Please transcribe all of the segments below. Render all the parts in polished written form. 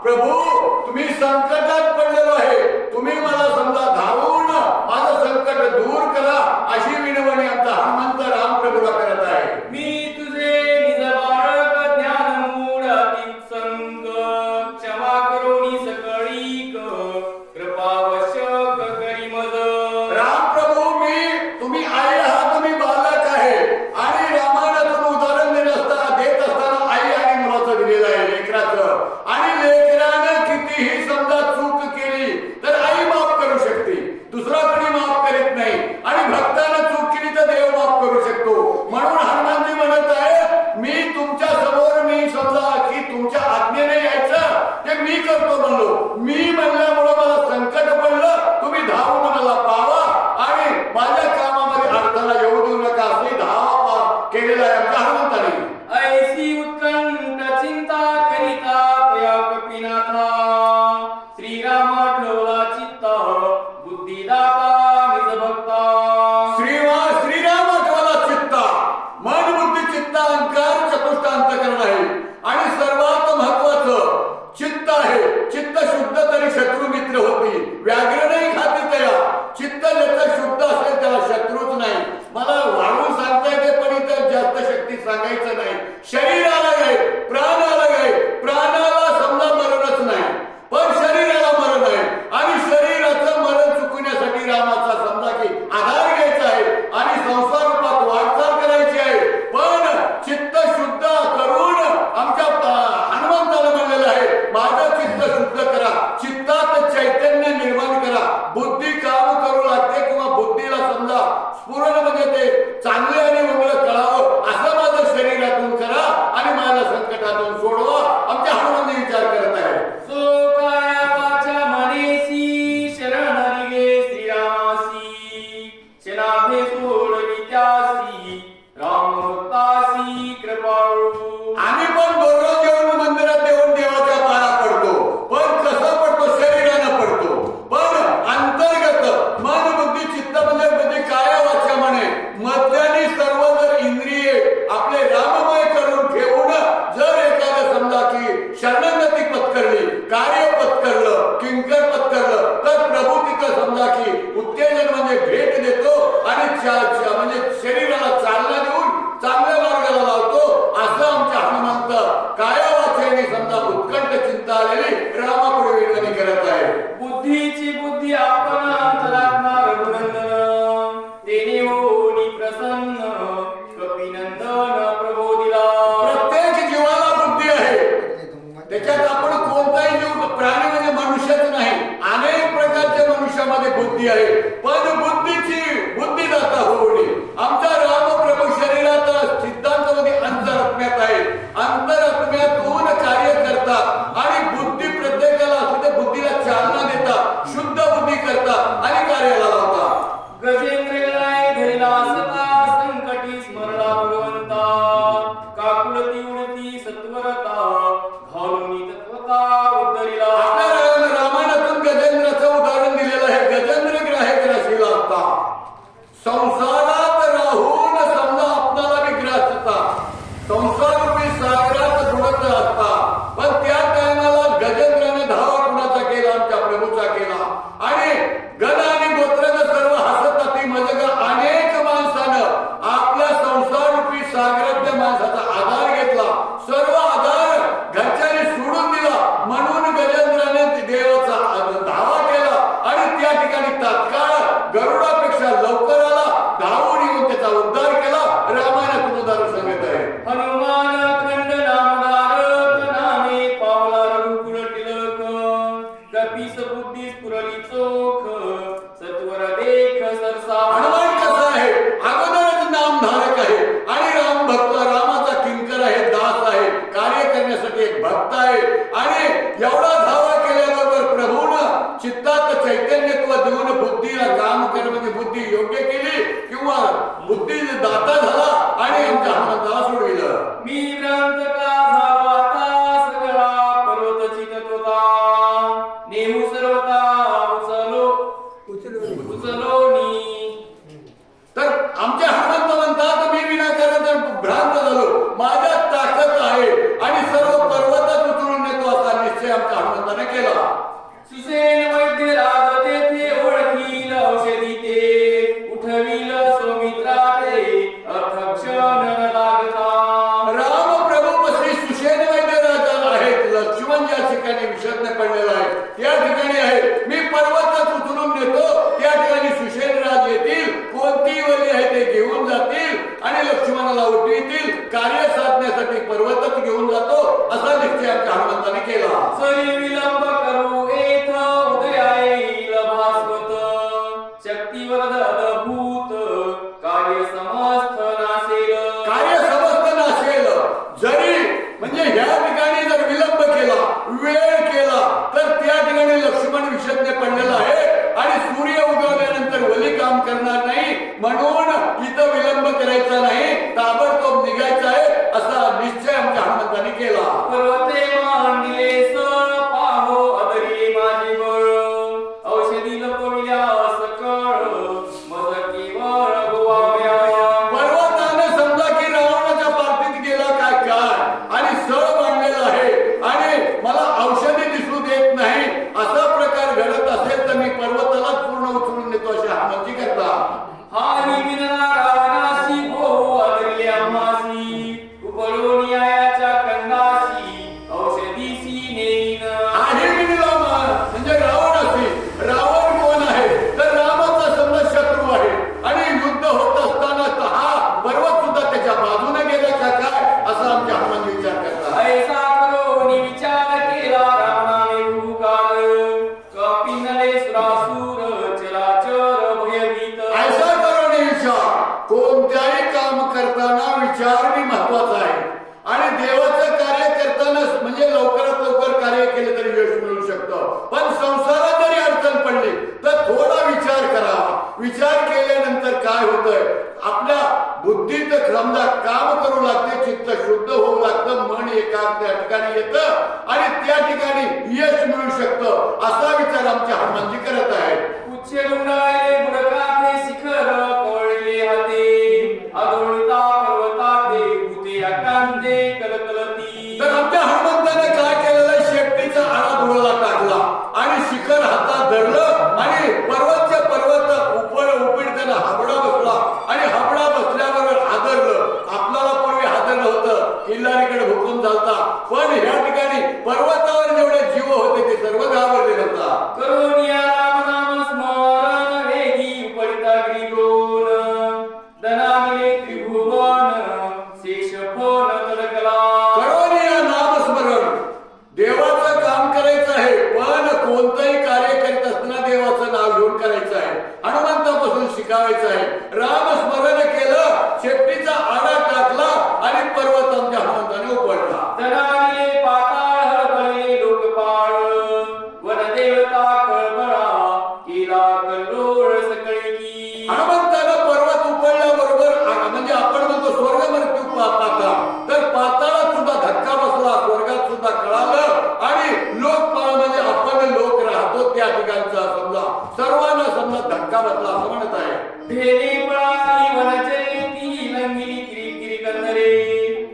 प्रभू तुम्ही संकटात पडलेलो आहे, तुम्ही मला समजा धावून माझं संकट दूर करा अशी विनवणी आमचा हनुमंत रामप्रभूला करत आहे. मी तुझे निज बाळक ज्ञान मूळ अतिसंग क्षमा करोनी सकळीक कृपावश्यक करी मज. रामप्रभू तुम्ही आई आहात, तुम्ही बालक आहे आणि रामायणातून उदाहरण देत असताना आई आणि मुलाचं दिलेलं आहे, लेकराचं. आणि लेकरानं कितीही समजा चूक केली तर आई माफ करू शकते, दुसरा कोणी माफ करीत नाही. आणि भक्तानं चूक केली तर देव माफ करू शकतो. म्हणून हनुमानजी म्हणत आहे मी तुमच्या समोर मी समजा की तुमच्या आज्ञेने यायचं ते मी करतो म्हणलो. मी म्हणल्यामुळं मला संकट पडलं, तुम्ही धावून मला पावा आणि माझ्या कामामध्ये अडथळा येऊ देऊ नका असे धावा केलेला आहे आमच्या हनुमंताने. ऐसी उत्कंठ चिंता करिता तया कपिनाथा श्रीराम ठेवला चित्ता बुद्धिदाता निज भक्ता. श्रीराम ठेवला चित्ता, मन बुद्धी चित्त अहंकार चतुष्ट अंतःकरण आहे. आणि सर्वात महत्वाचं चित्त आहे. चित्त शुद्ध तरी शत्रू मित्र होती, व्याघ्र नाही खाती तया. चित्त ज्याचं शुद्ध असेल त्याला शत्रूच नाही. मला वाढवून सांगता येते पण इथं जास्त शक्ती सांगायचं नाही. शरीर अलग आहे, प्राण अलग आहे. प्राणाला समजा मरणच नाही पण शरीराला मरण आहे. आणि शरीराचं मरण चुकवण्यासाठी रामाचा समजा की आधार घ्यायचा आहे आणि संसार रूपात वाटचाल करायची आहे. पण चित्त शुद्ध करून आमच्या हनुमंताला म्हणलेलं आहे माझं चित्त शुद्ध करा, चित्तात चैतन्य निर्माण करा. बुद्धी काम करू लागते किंवा बुद्धीला समजा स्फुरण म्हणजे ते चांगले आणि मंगळ कळावं असं माझं शरीरातून करा आणि मला संकटातून सोडवा. आमच्या हनुमान विचार करत आहे. सो काया वाचा मनेसी शरण गे श्रीरामासी शनाभे सोडवी त्यासी राम भक्तासी कृपाळू. आम्ही पण दररोज येऊन मंदिरात येऊन देवाच्या पाया पडतो, पण कसं पडतो? शरीरानं पडतो. पण अंतर्गत मन बुद्धी चित्त म्हणजे काया वाचा म्हणे मध्यानी सर्व जर इंद्रिये आपले राममय करून ठेवून जर एखादं समजा की शरणागती पत्करली, कार्य पत्करलं, किंकर पत्करलं तर प्रभू तिथं समजा की उत्तेजन म्हणजे भेट देतो आणि म्हणजे शरीराला चालना देऊन चांगल्या मार्गाला लावतो. असं आमच्या हनुमंत काया वाचेने समजा उत्कंठ चिंता आलेली रामापुढे विनवणी करत आहे. बुद्धीची बुद्धी आपण अंतरात्मा रघुनंदन तेने होनी प्रसन्न कपिनंदन प्रभो दिला. प्रत्येक जीवाला बुद्धी आहे, त्याच्यात आपण कोणताही जीव प्राणी म्हणजे मनुष्यच नाही, अनेक प्रकारच्या मनुष्यामध्ये बुद्धी आहे. पण बुद्धिदाता होणे आमचा रामप्रभू शरीरात सिद्धांतामध्ये अंतरात्म्यात आहे. अंतरात्म्यातून कार्य करतात आणि बुद्धी प्रत्येकाला असते बुद्धीला चालना देतात, शुद्ध बुद्धी करतात आणि कार्याला लावतात. गजेंद्र राय धरिला सता संकटी स्मरणा भगवंता काकुळती उडती सत्वरता घालुनी तत्वता उद्धरिला. आपल्या रामायणातून गजेंद्राचं उदाहरण दिलेलं आहे. गजेंद्र ग्राहक राशीला असता, संसारात राहून समजा आपणाला विग्रहता संसार रूपी सागरात बुडत असता. पण त्या टायमाला गजेंद्राने धावा कुणाचा केला? आमच्या प्रभूचा केला. आणि गण आणि गोत्रनं सर्व हसत ती मजग अनेक माणसानं आपल्या संसार रूपी सागरात त्या माणसाचा आधार घेतला, सर्व आधार घरच्याने सोडून दिला. म्हणून गजेंद्राने देवाचा धावा केला आणि त्या ठिकाणी तात्काळ गरुडापेक्षा लवकर आला, धावून येऊन त्याचा उद्धार केला. रामायणातून उदाहरण सांगत आहे. हनुमान खंड नामधारक नामे पावला रघुकुळ टिलक कपीस बुद्धी स्फुरली चोख सत्वर देख सरसा. हनुमान कसा आहे? अगोदरच नामधारक आहे आणि राम भक्त, रामाचा किंकर आहे, दास आहे, कार्य करण्यासाठी एक भक्त आहे. आणि एवढा धावा केल्याबरोबर प्रभूनं चित्तात चैतन्यत्व देऊन बुद्धीला काम कर म्हणजे बुद्धी योग्य केली किंवा बुद्धी दाता झाला आणि आमच्या हनुमंताला सोडविलं. मी भ्रांत का झालो आता सगळा पर्वत चितत होता नेहू सर्वता उचलोनी. तर आमच्या हनुमंत म्हणतात मी विनाकारण भ्रांत झालो, माझ्यात ताकद आहे आणि सर्व पर्वतच उचलून नेतो असा सुसेन वैद्य राज तेथे ओळखील औषधी ते उठविल सौमित्रा ते अथक्षण लागता. राम प्रभू श्री सुषेण वैद्य राजा आहेत. लक्ष्मण ज्या ठिकाणी विषज्ञ पडलेला आहे त्या ठिकाणी आहे. मी पर्वतच उचलून नेतो, त्या ठिकाणी सुषेण राज येतील, कोणती वली आहे ते घेऊन जातील आणि लक्ष्मणाला उठवितील. कार्य साधण्यासाठी पर्वतच घेऊन जातो असा निश्चय आमच्या हनुमंताने केला. सरी विलंब करू येथ उदया येईल भास्वत शक्तिवरद अद्भुत कार्य समस्त नासेल. कार्य समस्त नासेल. जरी म्हणजे ह्या ठिकाणी जर विलंब केला, वेळ केला तर त्या ठिकाणी लक्ष्मण विषज्ञ पडलेला आहे आणि सूर्य उगवल्यानंतर वली काम करणार नाही. म्हणून इथं विलंब करायचा नाही, ताबडतोब निघायचा आहे असा निश्चय आमच्या हनुमंताने केला. पर्वते मांडिले सळ पाहो अदरिले माझे बळ औषधी लपविल्या सकळ मज केवळ गोवाव्या. पर्वतानं समजा की रावणाच्या पार्टीत गेला काय काय आणि सळ बांधलेला आहे आणि मला औषधी दिसू देत नाही असा प्रकार घडत असेल तर मी पर्वतालाच पूर्ण उचलून नेतो अशी हनुमंती करता. हानी विनला रावणासी होऊ अदरिले आम्हासी उपळून याच्या कंदासी औषधीसी नेईन. आहे विनिलामा म्हणजे रावण असे. रावण कोण आहे तर रामाचा समजा शत्रू आहे आणि युद्ध होत असताना हा पर्वत सुद्धा त्याच्या बाजूने गेला का काय असा आमच्या हनुमान विचार करतात. ऐसा करोनी विचार केला रावणाने भूकाल कपिनले सुरासुर चराचर भयभीत. ऐसा करून विचार. कोणत्याही काम करताना विचार मी महत्वाचा आहे आणि देवाचं कार्य करताना म्हणजे लवकरात लवकर कार्य केले तरी यश मिळू शकतं. पण संसारात जरी अडचण पडली तर थोडा विचार करावा. विचार केल्यानंतर काय होतंय आपल्या बुद्धीत समजा काम करू लागते, चित्त शुद्ध होऊ लागतं, मन एका त्या ठिकाणी येतं आणि त्या ठिकाणी यश मिळू शकतं असा विचार आमच्या हनुमानजी करत आहेत. उच्च डोंगराळे बुडकाते शिखर कवळले हाते आदोळता पर्वताते भूते आकांते कलकलती. तर आमच्या हनुमंताने काय केलेलं आहे, शेपटीचा आळा बुडाला टाकला आणि शिखर हातात धरलं आणि पर्वतच्या पर्वत उपडताना हाबडा बसला आणि हाबडा बसल्याबरोबर हादरलं. आपल्याला पूर्वी हादरलं होतं, किल्लारीकडे भूकंप झालता, पण ह्या ठिकाणी पर्वतावर जेवढे जीव होते ते सर्व घाबरले होता. करोनिया राम नाम स्मरण वेगी उपडिता ग्रीगोन धनामिले त्रिभुवन शेषफोन तडकला. करोनिया नामस्मरण. देवाचं काम करायचं आहे पण कोणतंही कार्य करीत असताना देवाचं नाव घेऊन करायचं आहे. हनुमंतापासून शिकायचं आहे. रामस्मरण केलं, शेपटीचा आडा टाकला आणि पर्वत आमच्या हनुमंताने उपडला. धनामिले पाताळ हळबळले लोकपाळ वनदेवता कळबळा केला कल्लोळ सकळी की. हनुमंतानं पर्वत उपडल्याबरोबर म्हणजे आपण म्हणतो स्वर्ग मृत्यू पाताळ, तर पाताळात सुद्धा धक्का बसला, स्वर्गात सुद्धा कळालं आणि लोकपाळ म्हणजे आपण लोक राहतो त्या ठिकाणचा समजा सर्वांना समजा धक्का बसला असं म्हणत आहे. ढेरे पळाली वनचरे ती लंगिरी किरीकिरी कंदरे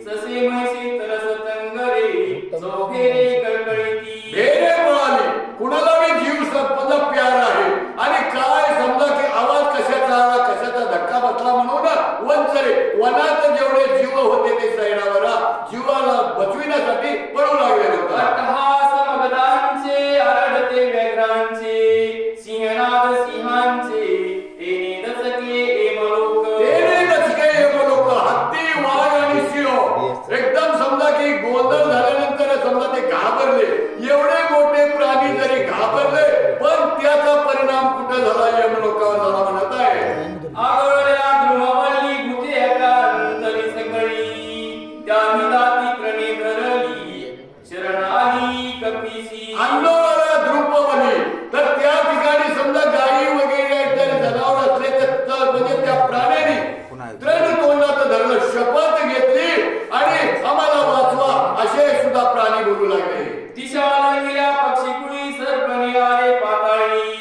ससे म्हैसे तरस तंगरे चौफेरे कळकळीती. भेरे पळाली. कुणाला बी जीव समजा प्यार आहे आणि काय समजा की आवाज कशाचा आला, कशाचा धक्का बसला म्हणून वनचरे वनात जेवढे जीव होते ते सैरावर जीवाला बचविण्यासाठी पळू लागले होते. अट्टहास मगदांचे आरडते व्याघ्रांचे सिंहनाद सिंहांचे तेने दचके एमलोक. तेने दचके एमलोक. हत्ती, वाघ आणि सिंह एकदम समजा की गोंधळ झाल्यानंतर समजा ते घाबरले. एवढे मोठे प्राणी जरी घाबरले पण त्याचा परिणाम कुठे झाला यमलोकावर झाला म्हणत आहे. आगळल्या द्रुमवल्ली भूते एकांतरी सकळी त्याही दाती क्रणे धरली शरण आली कपिसी. आंदोलना द्रुपवली. तर त्या ठिकाणी समजा गायी वगैरे जर जनावर असले तर म्हणजे त्या प्राण्याने तृण तोंडात धरलं, शपथ घेतली आणि आम्हाला वाचवा असे सुद्धा प्राणी बोलू लागले. दिशा लंगल्या पक्षीकुळी सर्पणी आले पाताळी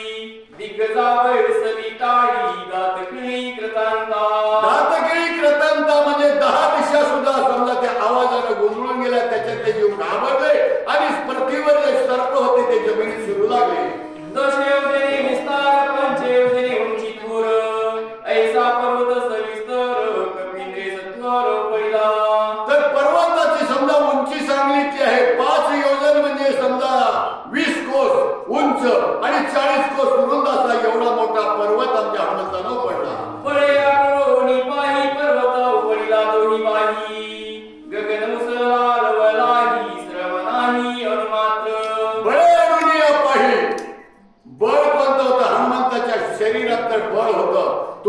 दिग्गजावळ सली टाळी दातकिळी कृतांता. दातकिळी कृतांता म्हणजे 10 दिशा सुद्धा समजा त्या आवाजानं गोंधळून गेल्या. त्याच्यात ते जीव घाबरले आणि पृथ्वीवर जे सर्प होते ते जमिनीत शिरू लागले.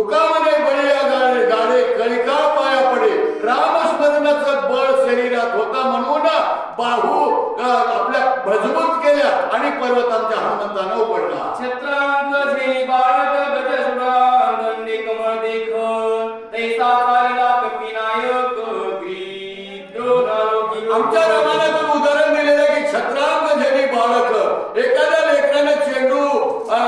तुका म्हणे बळीया गाडे गाडे कळिका पाया पडे. रामस्मरणाचं बळ शरीरात होता म्हणून बाहू आपल्या मजबूत केल्या आणि पर्वत आमच्या हनुमंतानं उघडला. छत्रांक झेली बाळक गजसुरा दंडे कमळ देख तैसा चालला कपिनायक ग्रीक द्रोणालोकी. आमच्या रामायणातून उदाहरण दिलेलं आहे की छत्रांक झेली बाळक, एखाद्या लेकरानं चेंडू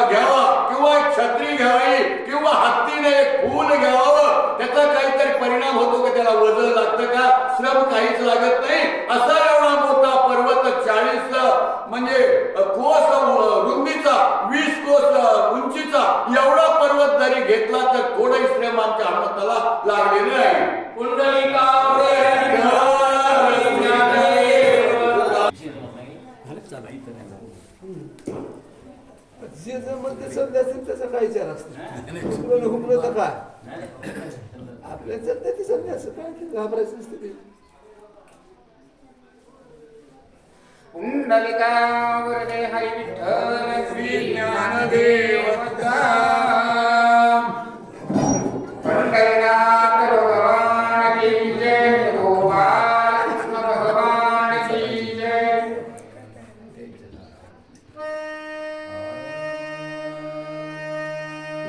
घ्यावा किंवा छत्री घ्यावी किंवा हत्तीने एक फूल घ्यावं, त्याचा काहीतरी परिणाम होतो का? त्याला वजन लागतं का? श्रम काहीच लागत नाही. असा एवढा मोठा पर्वत 40 म्हणजे कोस रुंदीचा, 20 कोस उंचीचा एवढा पर्वत जरी घेतला तर थोडंही श्रम आमच्या हनुमंताला लागलेले नाही. कुंडलिका जे जमत ते सध्या त्याचा काय विचार असतो. हुकलं तर काय आपल्या सध्या ती संन्यास काय घाबरायचं नसते ते. कुंडलिका वरदे हरी विठ्ठल श्री ज्ञानदेव पंढरीनाथ भगवान की जय, गोपाल कृष्ण भगवान की जय.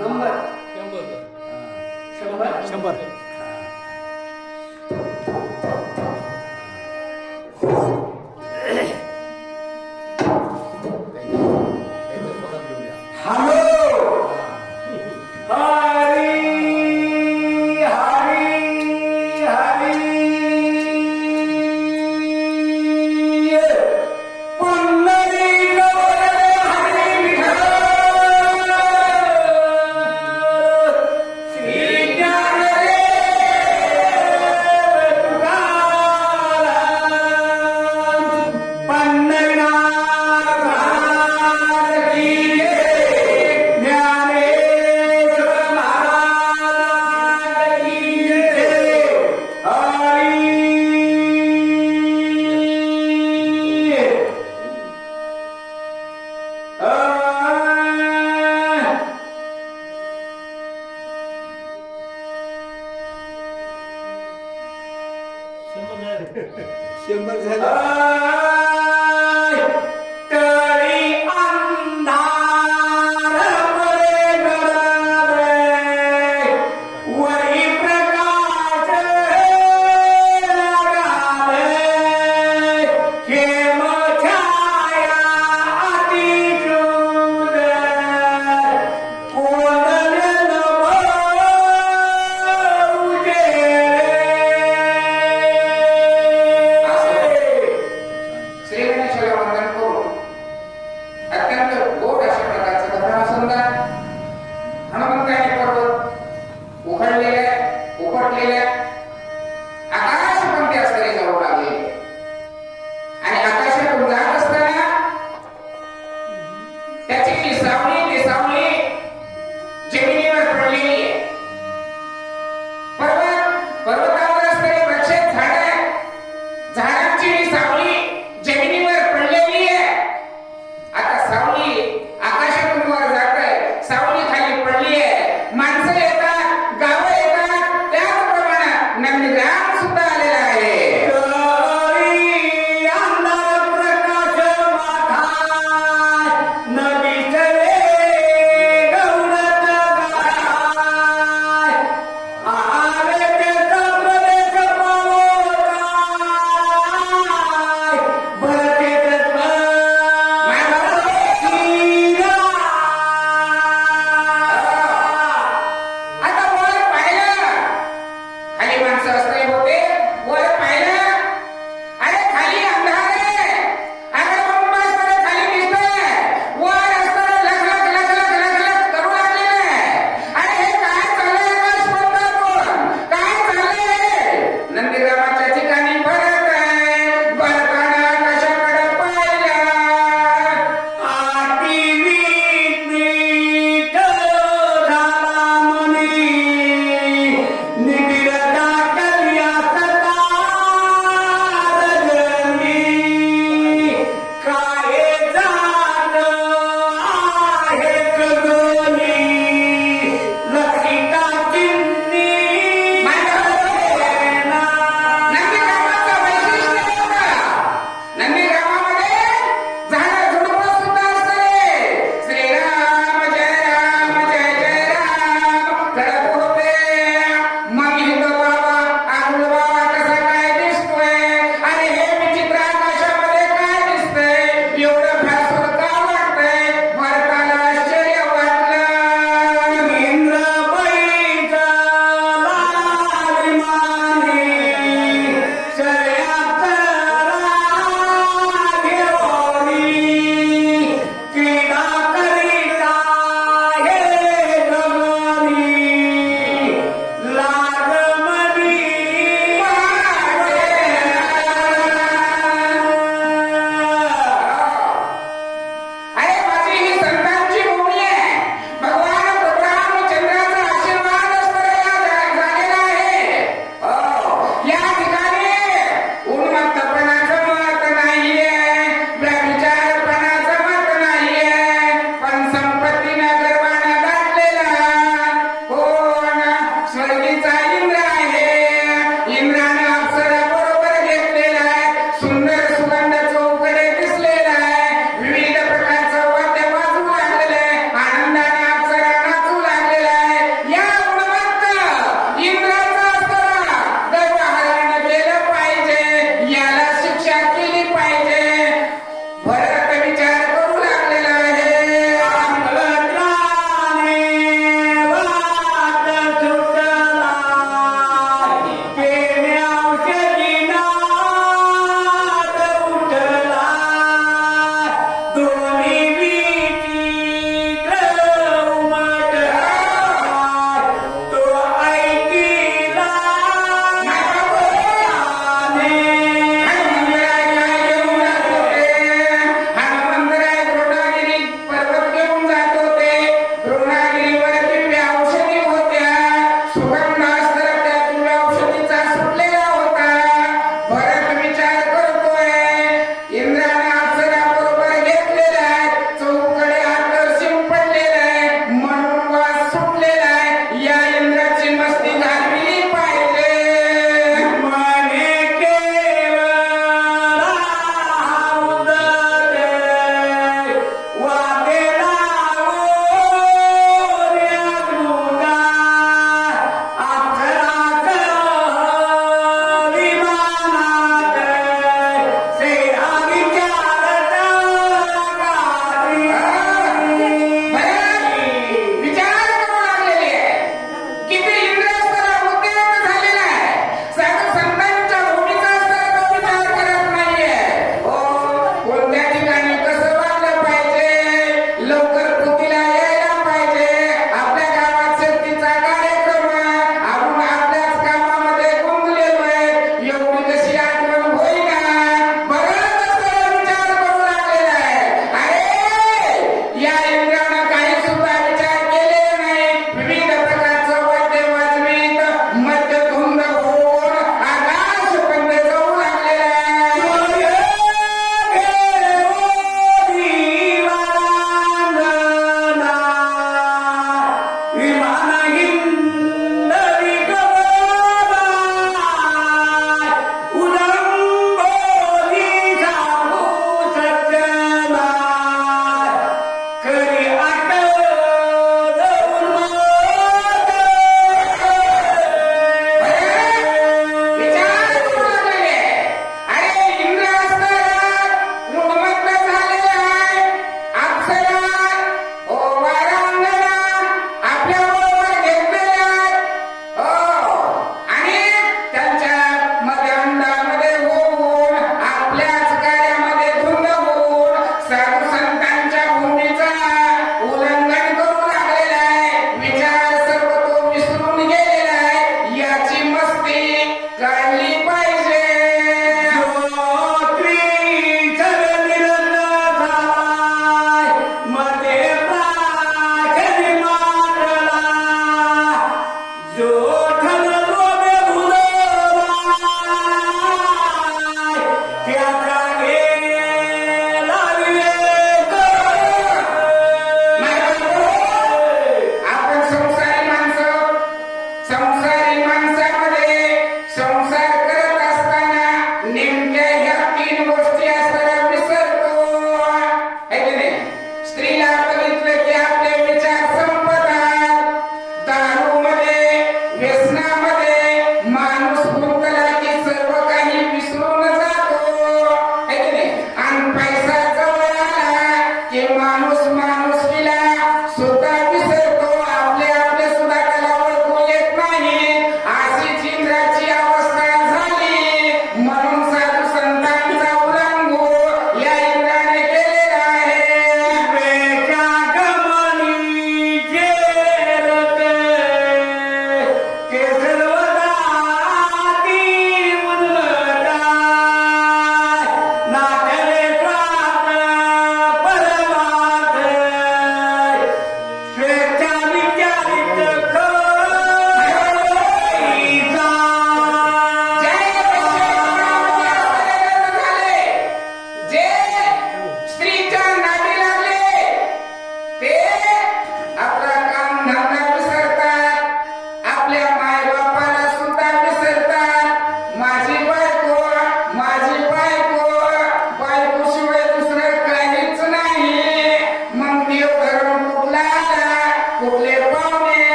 नंबर 100. पर्वतावर असलेले वृक्ष, झाडांची सावली जमिनीवर पडली.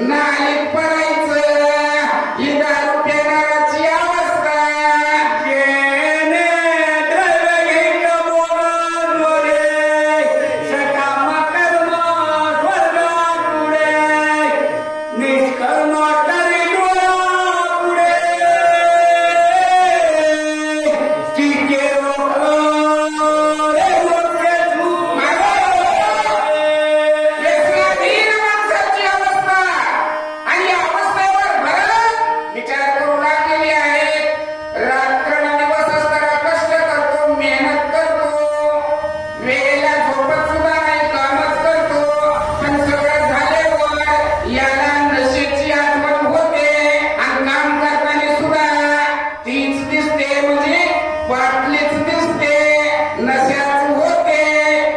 नालीत पडायचं ही दारू पिणाराची अवस्था. जेणे द्रव्य घेत बोलांवरे, सकाम कर्म स्वर्गापुढे, निष्कर्म तरी डोळ्यापुढे. चिके रे मोठे झूम व्यसनाधीन माणसाची अवस्था आणि या अवस्थेवर भरत विचार करू लागलेली आहे. रात्रंदिवस असताना कष्ट करतो, मेहनत करतो, वेळेला झोपत सुद्धा नाही, कामच करतो. पण सगळं झाल्यावर याला नशेची आठवण होते आणि काम करताना सुद्धा तीच दिसते, म्हणजे बाटलीच दिसते, नशाच होते.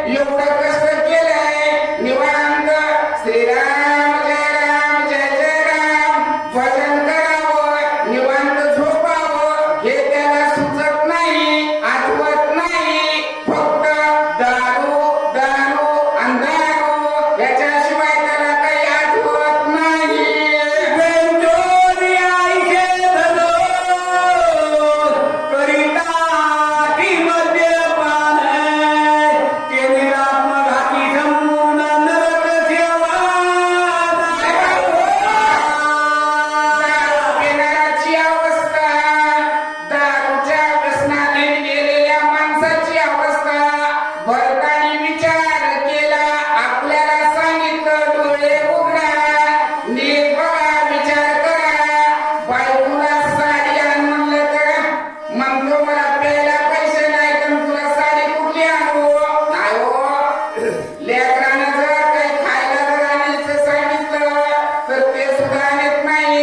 एवढं कष्ट केलंय निवांत श्रीराम जय जय राम भजन करावं, निवांत झोपावं हे त्याला सुचत नाही, आठवत नाही. फक्त दारू दारू आणि दारू याच्याशिवाय त्याला काही आठवत नाही. बेंजोरी आईचे धनो, करिता ती मद्यपान, तेने आत्मघाती जमून नरक सेवा. दारू पिणाराची अवस्था, दारूच्या व्यसनाधीन गेलेल्या माणसाची अवस्था. भरतानी विचार केला, आपल्याला सांगितलं डोळे उघडा, नीट बघा, विचार करा. बायकोला साडी आण म्हणलं तर म्हणतो मला प्यायला पैसे नाही, तर तुला साडी कुठली आणू? नाही हो. लेकरांना जर काही खायला जर आणायचं सांगितलं तर ते सुद्धा आणत नाही,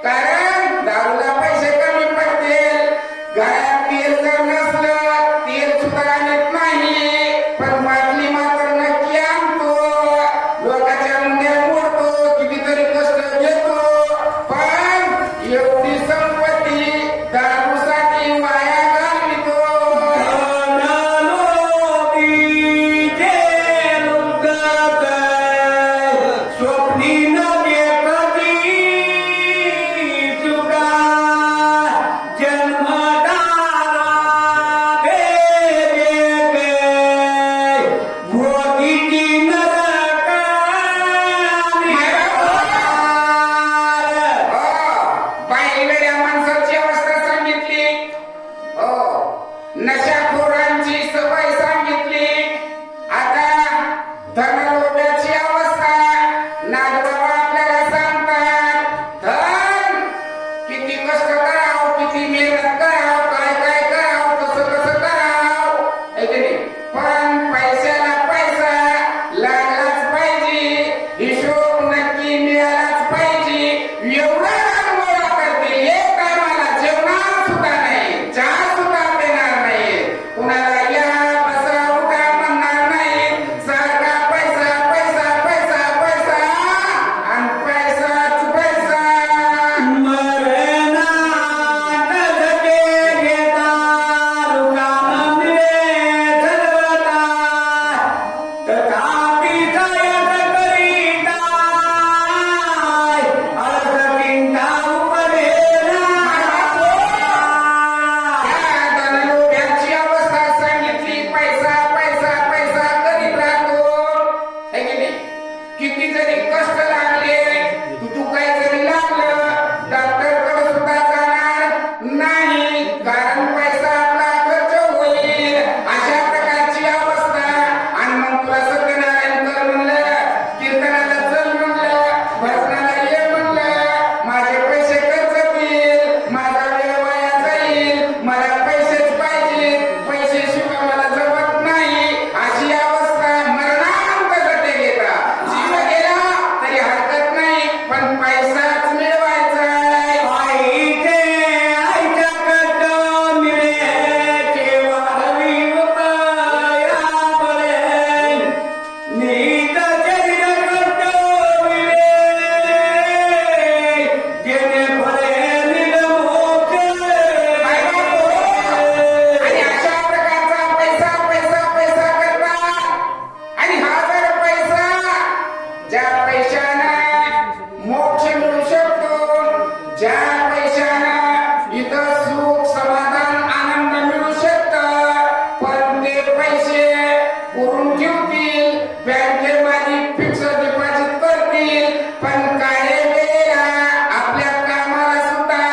कारण दारूला पैसे कमी पडतील. घरात तेल जर नसलं तेल सुद्धा आणत नाही, पण बाटली मात्र नक्की आणतो. लोकांच्या मुंड्या मोडतो, कितीतरी कष्ट घेतो, पण एवढी संपत्ती दारूसाठी वाया घालवितो. बाईवेड्या माणसाची अवस्था सांगितली, नशाखोरांची सवय सांगितली. आता धनलोभ्याची अवस्था. नागबाबा आपल्याला सांगतात, धन किती कष्ट करावं, किती मेहनत करावं, काय काय करावं, कसं कसं करावं, है की नाही? पण पैशाला पैसा लागलाच पाहिजे, हिशोब नक्की मिळालाच पाहिजे. एवढा अनुभव करतील, एक टायमाला जेवणार सुद्धा नाही, चहा सुद्धा पिणार नाही, कुणाला या बसा उठा म्हणणार नाही. सारखा पैसा पैसा पैसा पैसा आणि पैसा ज्या पैशानं इथं सुख समाधान आनंद मिळू शकतं, पण ते पैसे पुरून ठेवतील, बँकेमध्ये फिक्स डिपॉझिट करतील, पण काही वेळेला आपल्या कामाला सुद्धा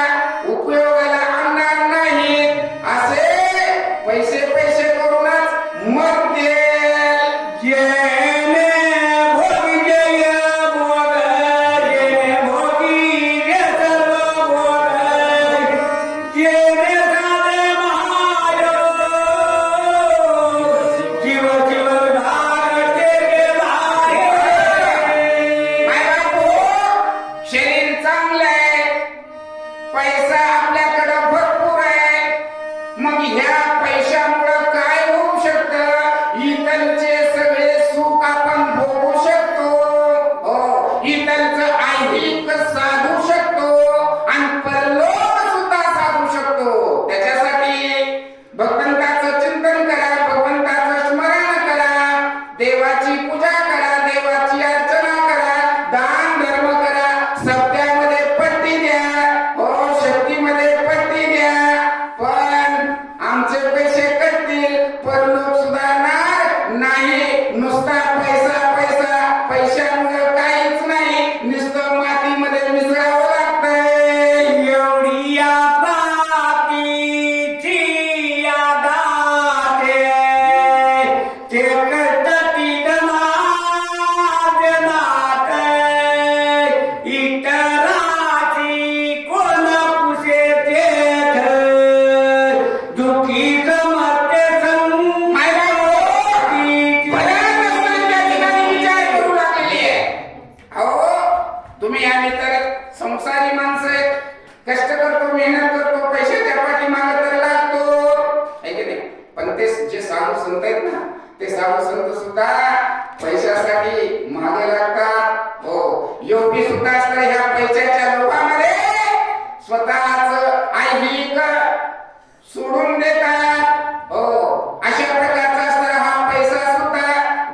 उपयोगाला आणणार नाहीत. असे पैसे पैसे करूनच मरतील. शरीर चांगलं आहे, पैसा आपल्याकडं भरपूर आहे, मग ह्या पैशामुळं काय होऊ शकतं? इथलचे सगळे सुख आपण भोगू शकतो, हो, इथलचं ऐहिक साधू शकतो आणि परलोक सुद्धा साधू शकतो. त्याच्यासाठी भगवंताचं चिंतन करा, भगवंताचं स्मरण करा, देवाची पूजा करा, देवाची अर्चना करा, दान धर्म करा, सत्यामध्ये पट्टी द्या, हो, शक्तीमध्ये पट्टी द्या. पण आमचे पैसे कटतील, परलोक सुधारणार नाही. नुसता पैसा पैसा, पैशामुळे काहीच नाही, नुसतं मातीमध्ये मिसळावं लागतंय. एवढी आताची यादात ते कटती नात इतराची कोण पुसे दुखी गमते तुम्ही आम्ही तर संसारी माणसं आहेत, कष्ट करतो, मेहनत करतो, पैशाच्या पाठीमागे तर लागतो, है की नाही? पण ते जे साधू संत आहेत ना, ते साधू संत सुद्धा पैशासाठी मागे लागतात. हो, योगी सुद्धा असतात ह्या पैशाच्या लोभामध्ये स्वतःच ऐहिक सोडून देतात. हो, अशा प्रकारचा असणारा हा पैसा सुद्धा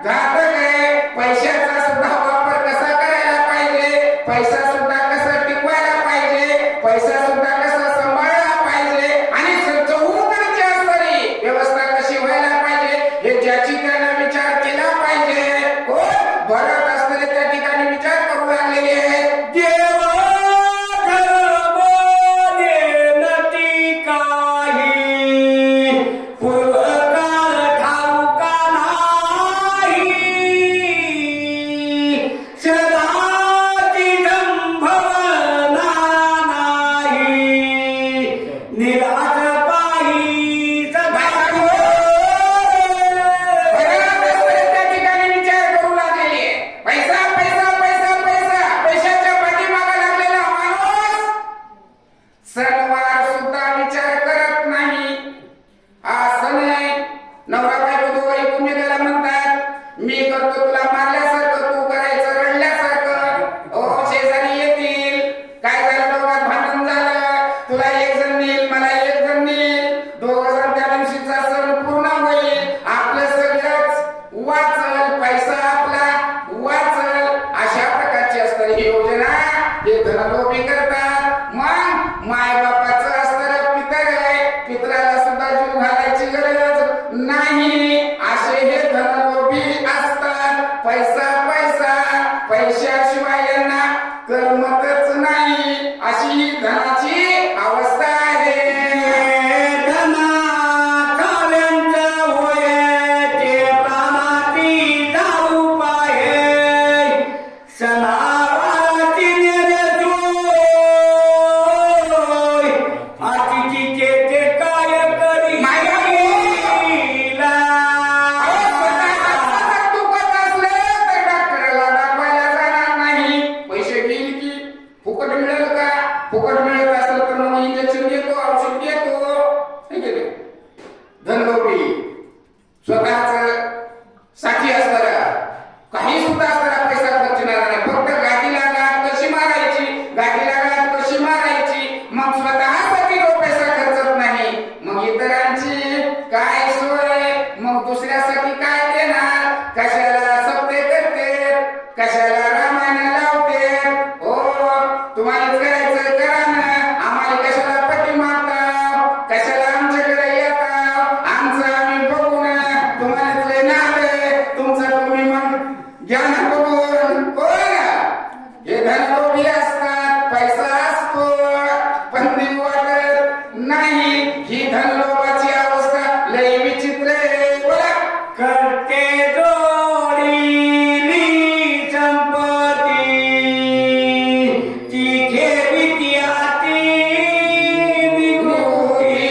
घातक आहे. पैशाचा सुद्धा वापर कसा करायला पाहिजे, पैसा सुद्धा कसा टिकवायला पाहिजे, पैसा सुद्धा कसा सांभाळला पाहिजे आणि चौकटीच्या स्तरी व्यवस्था कशी व्हायला पाहिजे, हे ज्याची त्यानं विचार केला पाहिजे. हो, भरत असणारे त्या ठिकाणी विचार करू लागलेले आहेत. सणवार सुद्धा विचार करत नाही. हा सण आहे, नवरा बायको दोघं एकमेकाला म्हणतात, मी करतो तुला मारल्यासारखं, तू करायचं रडल्यासारखं. हो, शेजारी येतील, काय झालं, दोघात भांडण झालं, तुला एक जण नेईल, मला एक जण नेईल, दोघ जण त्या दिवशीचा सण पूर्ण होईल, आपलं सगळंच वाचल, पैसा आपला वाचल. अशा प्रकारची असतात ही योजना, हे धनलोभी करतात. मग मायबापाचं असणारं पितर आहे, पितराला सुद्धा जीव घालायची गरज नाही. असे हे धनलोभी असतात. पैसा पैसा, पैशाशिवाय यांना करमतच नाही, अशी ही धनाची अवस्था आहे. लोभी असतात, पैसा असतो पण देऊ वाटत नाही. ही धनलोभाची अवस्था लय विचित्र आहे. बोला. करते जोडीली संपत्ती ती ठेवीती आती विभूती.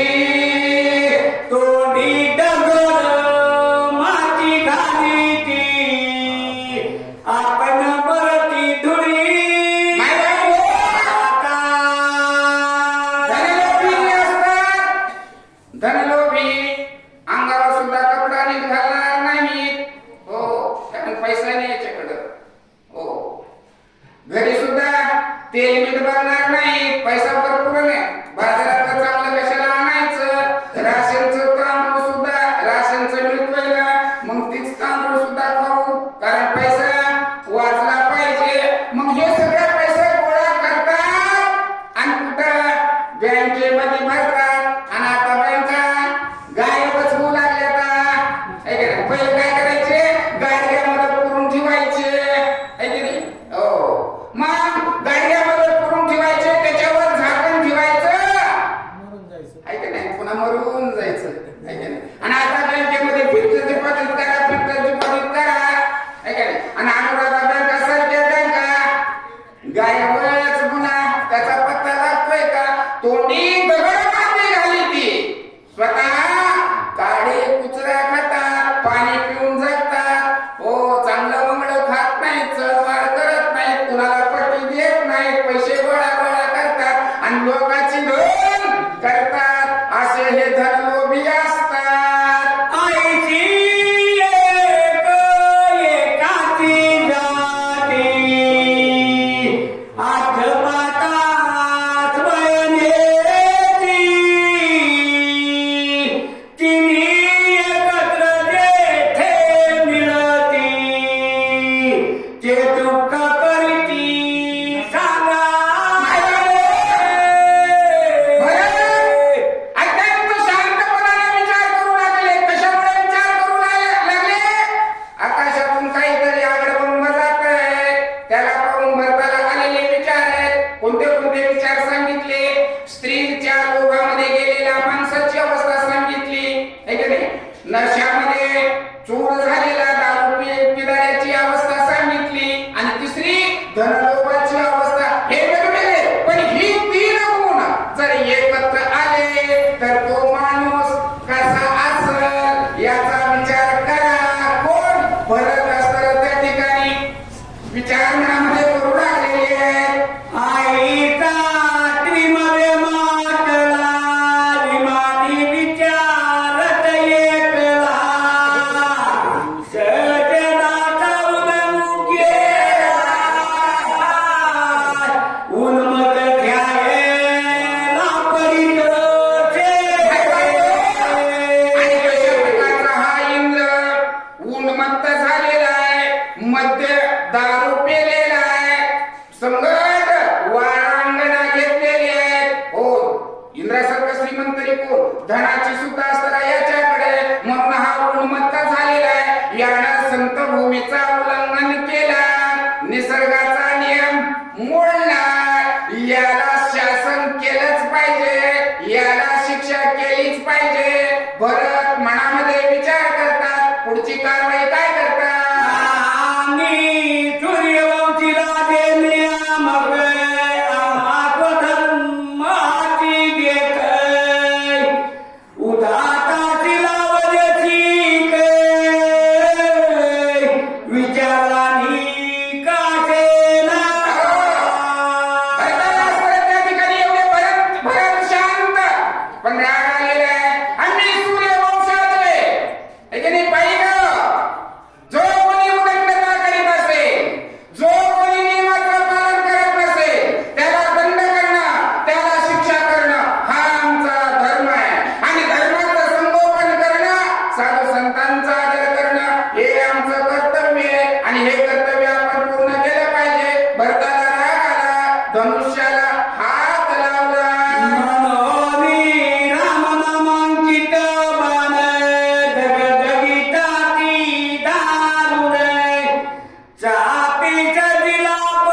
तोंडी डगर माती घालीती आपण बरती धुळी आता. धनलोभी असतात. धनलोभी अंगावर सुद्धा कपडा नीट घालणार नाहीत. हो, कारण पैसा नाही याच्याकडं. हो, घरी सुद्धा तेल मीठ भरणार नाही. पैसा भरपूर नाही. बाजारात चांगलं कशाला आणायचं. राशनचं तांदूळ सुद्धा राशनचं मिळतोय ना, मग तीच तांदूळ सुद्धा खाऊ, कारण पैसा वाचला पाहिजे. मग हे सगळा पैसा गोळा करतात आणि कुठं बँकेमध्ये भरतात. आणि आता बँका गायबच होऊ लागल्या. पहिले काय करायचे, गाडग्यामध्ये पुरून ठेवायचे. है की नाही? हो, मग गाडग्यामध्ये पुरून ठेवायचे, त्याच्यावर झाकण ठेवायचं. है की नाही? पुन्हा मरून जायचं. है की नाही? आणि आता बँकेमध्ये फिक्स्ड डिपॉझिट करा, फिक्स्ड डिपॉझिट करा. है की नाही? आणि अनुराधा बँका सारख्या बँका गायबच. पुन्हा त्याचा पत्ता लागतोय का? तोंडी दगड माती घाली ती. स्वतः काडे कुचरा खातात, पाणी पिऊन जगतात. हो, चांगलं मंगळ खात नाहीत, चढवाढ करत नाहीत, कुणाला पट्टी देत नाहीत, पैसे गोळा करतात आणि लोकांची धन करतात. असे हे धनलोभी असतात. आईची एक एकाची जाती आठवतात वयनेची. तिन्ही एकत्र जेथे मिळती ते दुःख करती सांगा. अत्यंत शांतपणाने विचार करू लागले. कशामुळे विचार करू लागले? आकाशातून काहीतरी आगळं जात आहे. त्याला पाहून भरताला आलेले विचार आहेत. कोणते कोणते विचार सांगितले? स्त्रीच्या लोभामध्ये गेलेल्या माणसाची अवस्था सांगितली. है की नाही? नशामध्ये चूर झालेला दारू पिणाऱ्याची अवस्था सांगितली. आणि तिसरी धनलोभाची अवस्था. हे वेगवेगळे, पण ही तीन गुण जर एकत्र आले तर तो माणूस कसा असेल याचा विचार करा. कोण भरत असतं त्या ठिकाणी विचार मनामध्ये करू लागलेले आहेत. आईचा त्रिमध्ये मातला विमानी विचारत एकला सजनाचा उदमुखे उन्मत ध्यायला परितोषे. आणि कशा प्रकारचा हा इंद्र उन्मत्त झालेला आहे, मद्य दारू पेलेला आहे, संगत वारांगणा घेतलेली आहे. हो, इंद्रासारखं श्रीमंत तरी कोण? धनाची सुद्धा असताना याच्याकडे, म्हणून हा उन्मत्त झालेला आहे. यानं संत भूमीचा उल्लंघन केला, निसर्गाचा नियम मोडला. याला शासन केलंच पाहिजे, याला शिक्षा केलीच पाहिजे. भरत मनामध्ये विचार करतात, पुढची कारवाई काय करतात? आम्ही सूर्यवंशीला देण्या मग आम्हा धर्माची देत उदाताची लावल्याची विचारानी कासेना. त्या ठिकाणी एवढे भरत शांत, पण राग आलेला आहे. आम्ही सूर्यवंशातले. है की नाही? पाहिलं, जो कोणी उदंडता करीत असेल, जो कोणी नियमाचं पालन करत नसेल, त्याला दंड करणं, त्याला शिक्षा करणं हा आमचा धर्म आहे. आणि धर्माचं संगोपन करणं, साधू संतांचा आदर करणं हे आमचं कर्तव्य आहे. आणि हे कर्तव्य आपण पूर्ण केलं पाहिजे. भरताला राग आला, धनुष्याला हात लावला. मनोनी रामनामांकित बाण दगदगिताती दारुण चापीचा दिलाप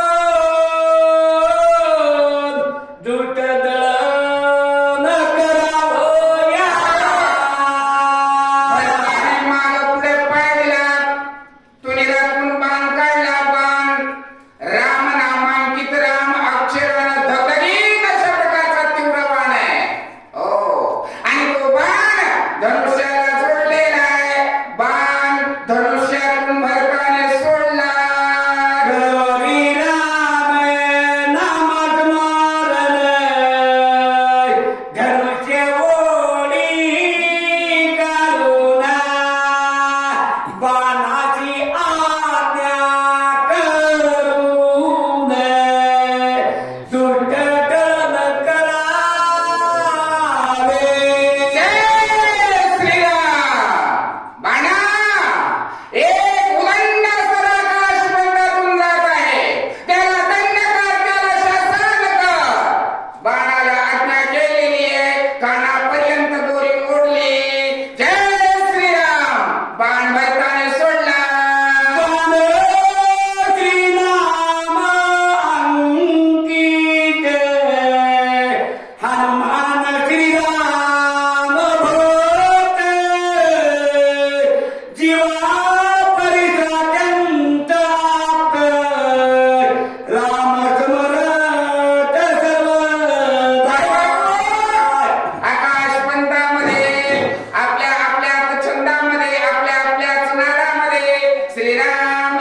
श्रीराम